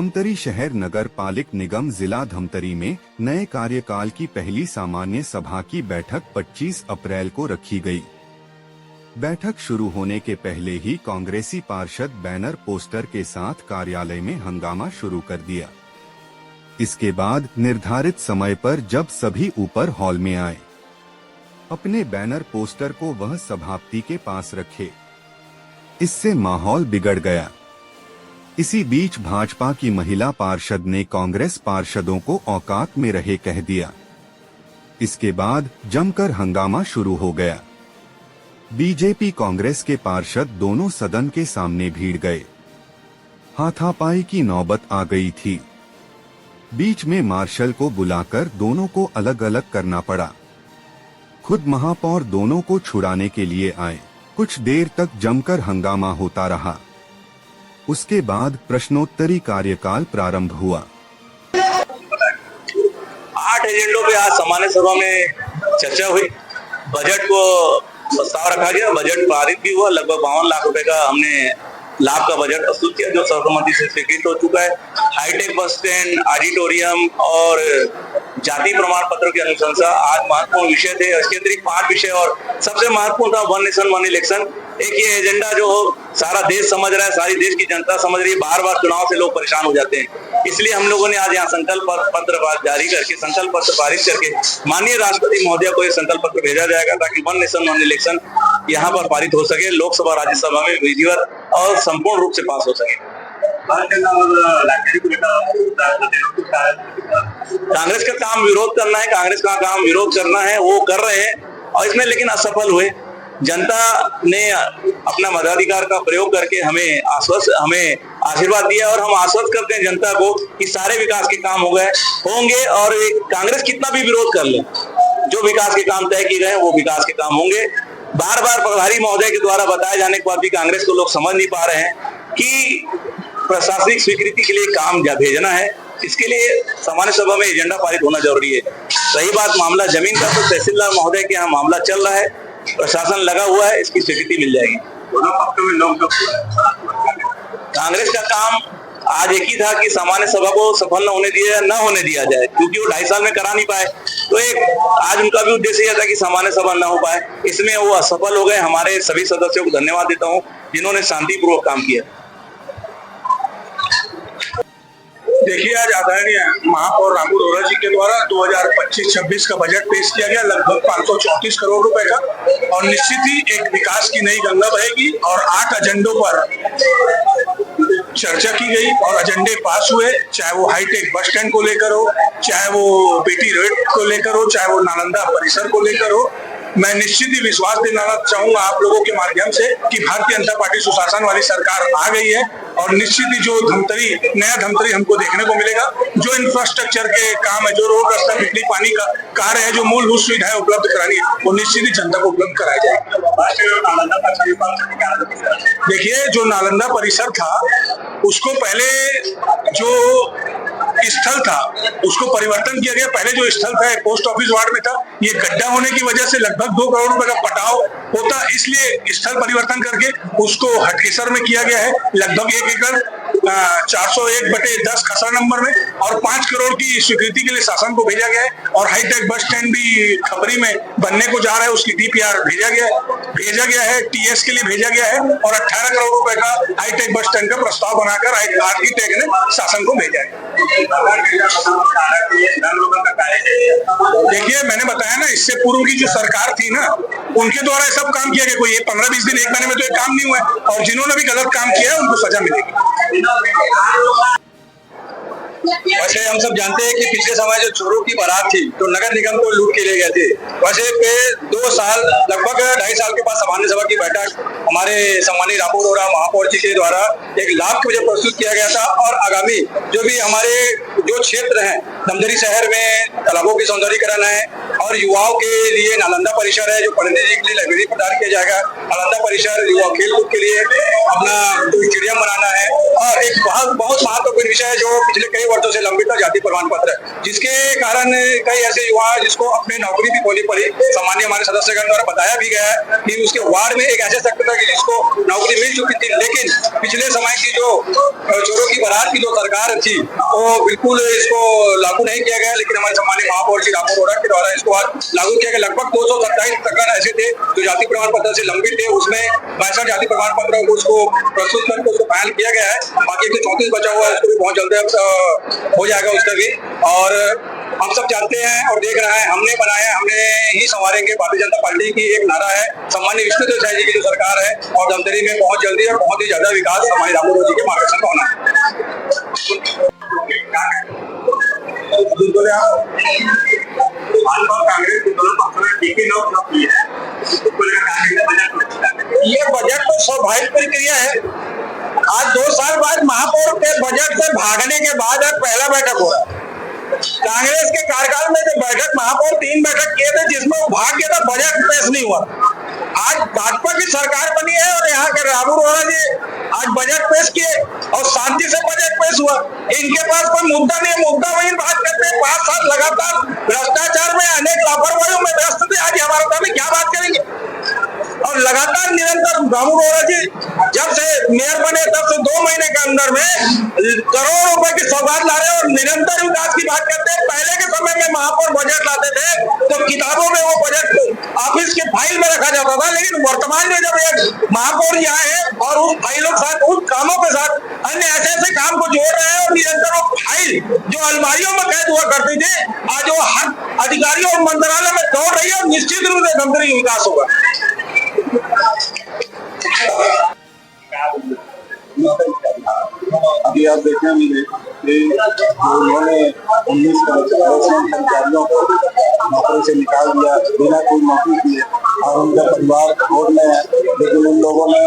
धमतरी शहर नगर पालिक निगम जिला धमतरी में नए कार्यकाल की पहली सामान्य सभा की बैठक 25 अप्रैल को रखी गई। बैठक शुरू होने के पहले ही कांग्रेसी पार्षद बैनर पोस्टर के साथ कार्यालय में हंगामा शुरू कर दिया। इसके बाद निर्धारित समय पर जब सभी ऊपर हॉल में आए, अपने बैनर पोस्टर को वह सभापति के पास रखे। इससे माहौल बिगड़ गया। इसी बीच भाजपा की महिला पार्षद ने कांग्रेस पार्षदों को औकात में रहे कह दिया। इसके बाद जमकर हंगामा शुरू हो गया। बीजेपी कांग्रेस के पार्षद दोनों सदन के सामने भीड़ गए। हाथापाई की नौबत आ गई थी। बीच में मार्शल को बुलाकर दोनों को अलग अलग करना पड़ा। खुद महापौर दोनों को छुड़ाने के लिए आए। कुछ देर तक जमकर हंगामा होता रहा। उसके बाद प्रश्नोत्तरी कार्यकाल प्रारंभ हुआ। 8 एजेंडों पे आज सामान्य सभा में चर्चा हुई। बजट को प्रस्ताव रखा गया, बजट पारित भी हुआ। लगभग 52 लाख रुपए का हमने लाभ का बजट प्रस्तुत किया, जो सर्वसम्मति से स्वीकृत हो चुका है। हाईटेक बस स्टैंड, ऑडिटोरियम और जाति प्रमाण पत्र की अनुशंसा आज महत्वपूर्ण विषय थे। इसके अतिरिक्त 5 विषय और सबसे महत्वपूर्ण था वन नेशन वन इलेक्शन। एक ये एजेंडा जो सारा देश समझ रहा है, सारी देश की जनता समझ रही है। बार बार चुनाव से लोग परेशान हो जाते हैं, इसलिए हम लोगों ने आज यहाँ संकल्प पत्र जारी करके, संकल्प पत्र पारित करके माननीय राष्ट्रपति महोदय को ये संकल्प पत्र भेजा जाएगा, ताकि वन नेशन वन इलेक्शन यहाँ पर पारित हो सके, लोकसभा राज्यसभा में विधिवत और संपूर्ण रूप से पास हो सके। कांग्रेस का काम विरोध करना है, कांग्रेस का काम विरोध करना है, वो कर रहे हैं और इसमें लेकिन असफल हुए। जनता ने अपना मताधिकार का प्रयोग करके हमें आशीर्वाद दिया और हम आश्वस्त करते हैं जनता को कि सारे विकास के काम हो गए होंगे और कांग्रेस कितना भी विरोध कर ले, जो विकास के काम तय किए गए वो विकास के काम होंगे। बार बार प्रभारी महोदय के द्वारा बताए जाने के बाद भी कांग्रेस को लोग समझ नहीं पा रहे हैं कि प्रशासनिक स्वीकृति के लिए काम भेजना है, इसके लिए सामान्य सभा में एजेंडा पारित होना जरूरी है। रही बात मामला जमीन का, तो तहसीलदार महोदय के यहाँ मामला चल रहा है, प्रशासन लगा हुआ है, इसकी स्वीकृति मिल जाएगी। दोनों पक्षों में लोग कांग्रेस का काम आज एक ही था कि सामान्य सभा को सफल न होने दिया जाए, क्योंकि वो 2.5 साल में करा नहीं पाए। तो एक आज उनका भी उद्देश्य यह था कि सामान्य सभा न हो पाए, इसमें वो असफल हो गए। हमारे सभी सदस्यों को धन्यवाद देता हूँ जिन्होंने शांतिपूर्वक काम किया। देखिए, आज आदरणीय महापौर रामू रोहरा जी के द्वारा 2025-26 का बजट पेश किया गया, लगभग 534 करोड़ रुपए का, और निश्चित ही एक विकास की नई गंगा बहेगी। और 8 एजेंडों पर चर्चा की गई और एजेंडे पास हुए, चाहे वो हाईटेक बस स्टैंड को लेकर हो, चाहे वो बीटी रोड को लेकर हो, चाहे वो नालंदा परिसर को लेकर हो। मैं निश्चित ही विश्वास दिलाना चाहूंगा आप लोगों के माध्यम से कि भारतीय जनता पार्टी सुशासन वाली सरकार आ गई है और निश्चित ही जो नया धमतरी हमको देखने को मिलेगा, जो इंफ्रास्ट्रक्चर के काम है, जो रोड रास्ता, बिजली, पानी का कार्य है, जो मूलभूत सुविधाएं उपलब्ध करानी है, वो निश्चित ही जनता को उपलब्ध कराई जाएगी। देखिए, जो नालंदा परिसर था उसको पहले जो स्थल था उसको परिवर्तन किया गया। पहले जो स्थल था पोस्ट ऑफिस वार्ड में था, ये गड्ढा होने की वजह से लगभग 2 करोड़ रुपए का पटाव होता, इसलिए स्थल परिवर्तन करके उसको हटकेसर में किया गया है। लगभग 1 एकड़ 401/10 खसरा नंबर में, और 5 करोड़ की स्वीकृति के लिए शासन को भेजा गया है। और हाईटेक बस स्टैंड भी खबरी में बनने को जा रहा है, उसकी DPR भेजा गया है, TS के लिए भेजा गया है, और 18 करोड़ रुपए का हाईटेक बस स्टैंड का प्रस्ताव बनाकर आर्किटेक्ट ने शासन को भेजा है। देखिए, मैंने बताया ना, इससे पूर्व की जो सरकार थी ना, उनके द्वारा सब काम किया गया। कोई 15-20 दिन 1 महीने में तो ये काम नहीं हुआ है, और जिन्होंने भी गलत काम किया है उनको सजा मिलेगी। वैसे हम सब जानते हैं कि पिछले समय जो चोरों की बारात थी तो नगर निगम को लूट के ले गए थे। वैसे पे 2 साल, लगभग 2.5 साल के बाद सामान्य सभा की बैठक हमारे सम्मानीय रामू रोहरा महापौर जी के द्वारा एक लाभ के वजह प्रस्तुत किया गया था। और आगामी जो भी हमारे जो क्षेत्र हैं, धमतरी शहर में तालाबों की सौंदर्यीकरण है, और युवाओं के लिए नालंदा परिसर है जो पंडित जी के लिए लाइब्रेरी प्रदान किया जाएगा। नालंदा परिसर युवा खेलकूद के लिए अपना स्टेडियम बनाना है, और एक बहुत महत्वपूर्ण विषय है जो पिछले कई वर्षों से लंबित था जाति प्रमाण पत्र, जिसके कारण कई ऐसे युवा जिसको अपनी नौकरी भी खोनी पड़ी। सामान्य हमारे सदस्यगण द्वारा बताया भी गया है कि उसके वार्ड में एक ऐसे सेक्टर था कि जिसको नौकरी मिल चुकी थी, लेकिन पिछले समय की जो चोरों की बारात की जो सरकार थी वो बिल्कुल इसको लागू नहीं किया गया। लेकिन हमारे सम्मानित महापौर श्री रामू अरोड़ा के द्वारा इसको लागू किया गया। लगभग 227 प्रकरण ऐसे थे जो जाति प्रमाण पत्र से लंबित थे, उसमें 62 जाति प्रमाण पत्रों को उसको प्रस्तुत करके उसको फाइल किया गया है। बाकी 34 बचा हुआ है, उसको भी बहुत जल्द हो जाएगा उसका भी। और हम सब जानते हैं और देख रहे हैं, हमने बनाया हमने ही संवारेंगे भारतीय जनता पार्टी की एक नारा है। सम्मानित विष्णुदेव साय जी की जो सरकार है और धमतरी में बहुत जल्दी और बहुत ही ज्यादा विकास हमारे रामू अरोड़ा जी के मार्गदर्शन का होना है। भाजपा कांग्रेस के दोनों पक्षों ने टीके लोग की है, ये बजट तो स्वाभाविक प्रक्रिया है। आज 2 साल बाद महापौर के बजट से भागने के बाद अब पहला बैठक हो रहा है। कांग्रेस के कार्यकाल में जो बैठक महापौर 3 बैठक किए थे जिसमें वो भाग गया था, बजट पेश नहीं हुआ। आज भाजपा की सरकार बनी है और यहाँ के रामू अरोड़ा जी आज बजट पेश किए और शांति से बजट पेश हुआ। इनके पास कोई मुद्दा नहीं है, मुद्दा वही बात करते हैं। 5 साल लगातार भ्रष्टाचार में अनेक लापरवाहियों में व्यस्त थे, आज हमारे सामने क्या बात करेंगे। और लगातार निरंतर रामू अरोड़ा जी जब से मेयर बने तब से 2 महीने के अंदर में करोड़ों रुपए की सौगात ला रहे हैं और निरंतर विकास की बात करते हैं। पहले के समय में महापौर बजट लाते थे तो किताबों में वो बजट ऑफिस के फाइल में रखा जाता था, लेकिन वर्तमान में जब एक महापौर यहाँ है और उस फाइलों के साथ उस कामों के साथ अन्य ऐसे काम को जोड़ रहे हैं और निरंतर वो फाइल जो अलमारियों में कैद हुआ करती थी आज वो हर अधिकारियों और मंत्रालय में दौड़ रही है और निश्चित रूप से धमतरी विकास होगा। अभी आप देखने मिले कि उन्होंने 19 कर्मचारियों को नौकरी से निकाल दिया बिना कोई नौकरी किए और उनका परिवार रोड में है, लेकिन उन लोगों ने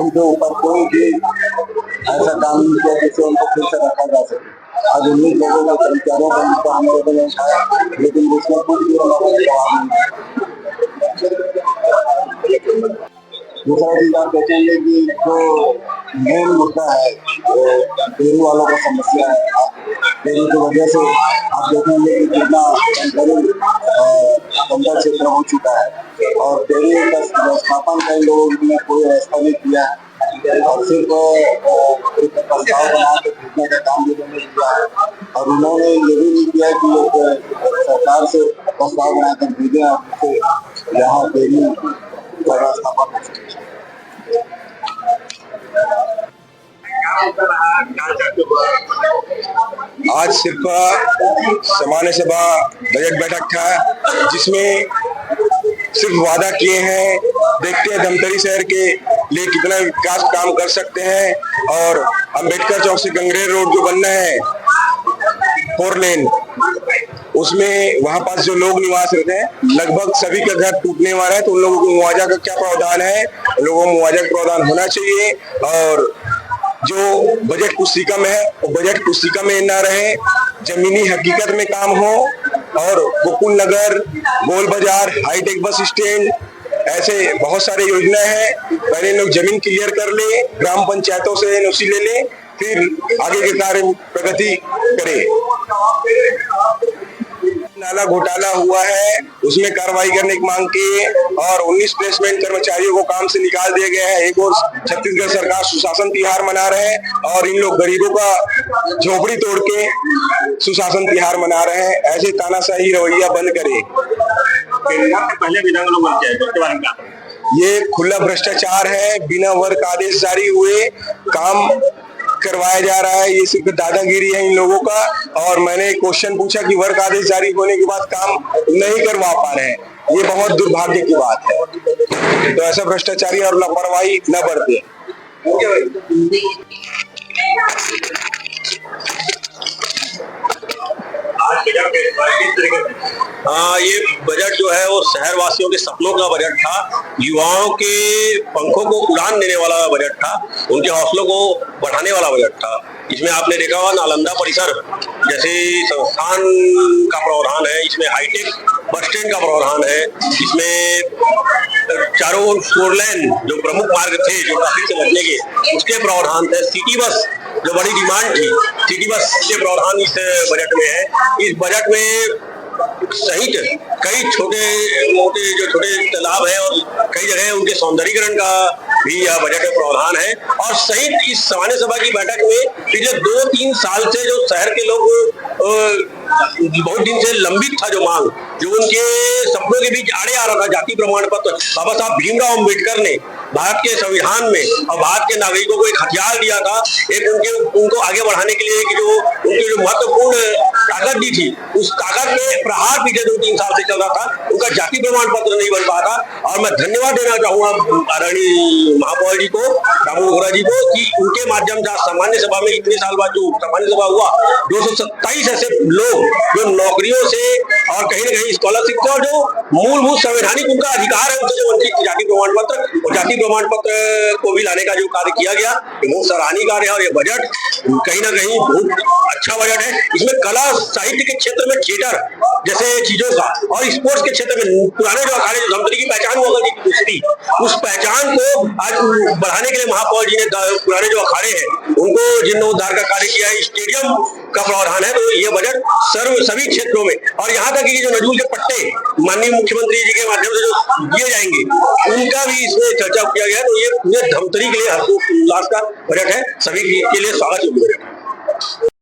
उनके ऊपर कोई भी ऐसा काम नहीं किया जिससे उनको फिर से रखा जा सके। आज 19 लोगों को कर्मचारियों का मुद्दा हम लोगों ने उठाया, लेकिन उसमें कुछ भी उन्होंने जवाब नहीं। दूसरा चीज आप देखेंगे कि जो मेन मुद्दा है डेयरी वालों का समस्या है। डेयरी की वजह से आप देखेंगे कि कितना जंगल क्षेत्र हो चुका है और डेयरी का व्यवस्थापन कई लोगों ने कोई व्यवस्था नहीं किया है और सिर्फ प्रस्ताव बना के भेजने का काम भी उन्होंने किया है। और उन्होंने ये भी नहीं किया कि सरकार से प्रस्ताव बनाकर भेजे और यहाँ डेयरी व्यवस्थापन हो सके। आज सिर्फ सामान्य सभा बजट बैठक था जिसमें सिर्फ वादा किए हैं। देखते हैं धमतरी शहर के लिए कितना विकास काम कर सकते हैं। और अंबेडकर चौक से गंगरेल रोड जो बनना है 4 लेन, उसमें वहां पास जो लोग निवास रहते हैं लगभग सभी का घर टूटने वाला है, तो उन लोगों को मुआवजा का क्या प्रावधान है, उन लोगों को मुआवजा का प्रावधान होना चाहिए। और जो बजट पुस्तिका में है वो बजट पुस्तिका में ना रहे, जमीनी हकीकत में काम हो। और गोकुल नगर, गोल बाजार, हाईटेक बस स्टैंड, ऐसे बहुत सारे योजनाएं हैं। पहले लोग जमीन क्लियर कर ले, ग्राम पंचायतों से एनओसी ले ले, फिर आगे के कार्य प्रगति करे। नाला घोटाला हुआ है उसमें कार्रवाई करने की मांग की और 19 प्लेसमेंट कर्मचारियों को काम से निकाल दिया गया है। एक और छत्तीसगढ़ सरकार सुशासन तिहार मना रहे हैं और इन लोग गरीबों का झोपड़ी तोड़ के सुशासन तिहार मना रहे हैं। ऐसे तानाशाही रवैया बंद करे। ये खुला भ्रष्टाचार है, बिना वर्क आदेश जारी हुए काम करवाया जा रहा है। ये सिर्फ दादागिरी है इन लोगों का। और मैंने क्वेश्चन पूछा कि वर्क आदेश जारी होने के बाद काम नहीं करवा पा रहे हैं, ये बहुत दुर्भाग्य की बात है। तो ऐसा भ्रष्टाचारी और लापरवाही न बरते। ये बजट जो है वो शहर वासियों के सपनों का बजट था, युवाओं के पंखों को उड़ान देने वाला बजट था, उनके हौसलों को बढ़ाने वाला बजट था। इसमें आपने देखा होगा नालंदा परिसर जैसे संस्थान का प्रावधान है, इसमें हाईटेक बस स्टैंड का प्रावधान है, इसमें चारों ओर 4 लेन जो प्रमुख मार्ग थे जो ट्रैफिक से बचने के उसके प्रावधान थे, सिटी बस जो बड़ी डिमांड थी, सिटी बस के प्रावधान इस बजट में है। इस बजट में सहित कई छोटे मोटे जो छोटे तालाब है और कई जगह उनके सौंदर्यीकरण का भी यह बजट में प्रावधान है। और सहित इस सामान्य सभा की बैठक में पिछले 2-3 साल से जो शहर के लोग बहुत दिन से लंबित था जो मांग, जो उनके सपनों के बीच आड़े आ रहा था, जाति प्रमाण पत्र, बाबा साहब भीमराव अम्बेडकर ने भारत के संविधान में और भारत के नागरिकों को एक हथियार दिया था, एक उनको आगे बढ़ाने के लिए कि जो उनकी जो महत्वपूर्ण ताकत दी थी, उस ताकत में प्रहार पिछले 2-3 साल से चल रहा था। उनका जाति प्रमाण पत्र नहीं बन पाता। और मैं धन्यवाद देना चाहूंगा आदरणीय महापौर जी को, रामू बोहरा जी को, कि उनके माध्यम से सामान्य सभा में इतने साल बाद जो सामान्य सभा हुआ, 227 ऐसे लोग जो नौकरियों से और कहीं न कहीं स्कॉलरशिप से और जो मूलभूत संवैधानिक उनका अधिकार है उनसे जो वंचित जाति प्रमाण पत्र और जाति प्रमाण पत्र को भी लाने का जो कार्य किया गया, ये बहुत सराहनीय कार्य है। और ये बजट कहीं ना कहीं बहुत अच्छा बजट है। इसमें कला साहित्य के क्षेत्र में थिएटर जैसे चीजों का और स्पोर्ट्स के क्षेत्र में पुराने जो अखाड़े जो धमतरी की पहचान हुआ करती थी कुश्ती, उस पहचान को आज बढ़ाने के लिए महापौर जी ने पुराने जो अखाड़े हैं उनको जीर्णोद्धार का कार्य किया है। स्टेडियम का प्रावधान है। तो ये बजट सभी क्षेत्रों में और यहाँ तक कि जो नजूल के पट्टे माननीय मुख्यमंत्री जी के माध्यम से जो दिए जाएंगे उनका भी इसमें चर्चा किया गया। तो ये पूरे धमतरी के लिए हर्षोल्लास का बजट है, सभी के लिए स्वागत योग्य बजट है।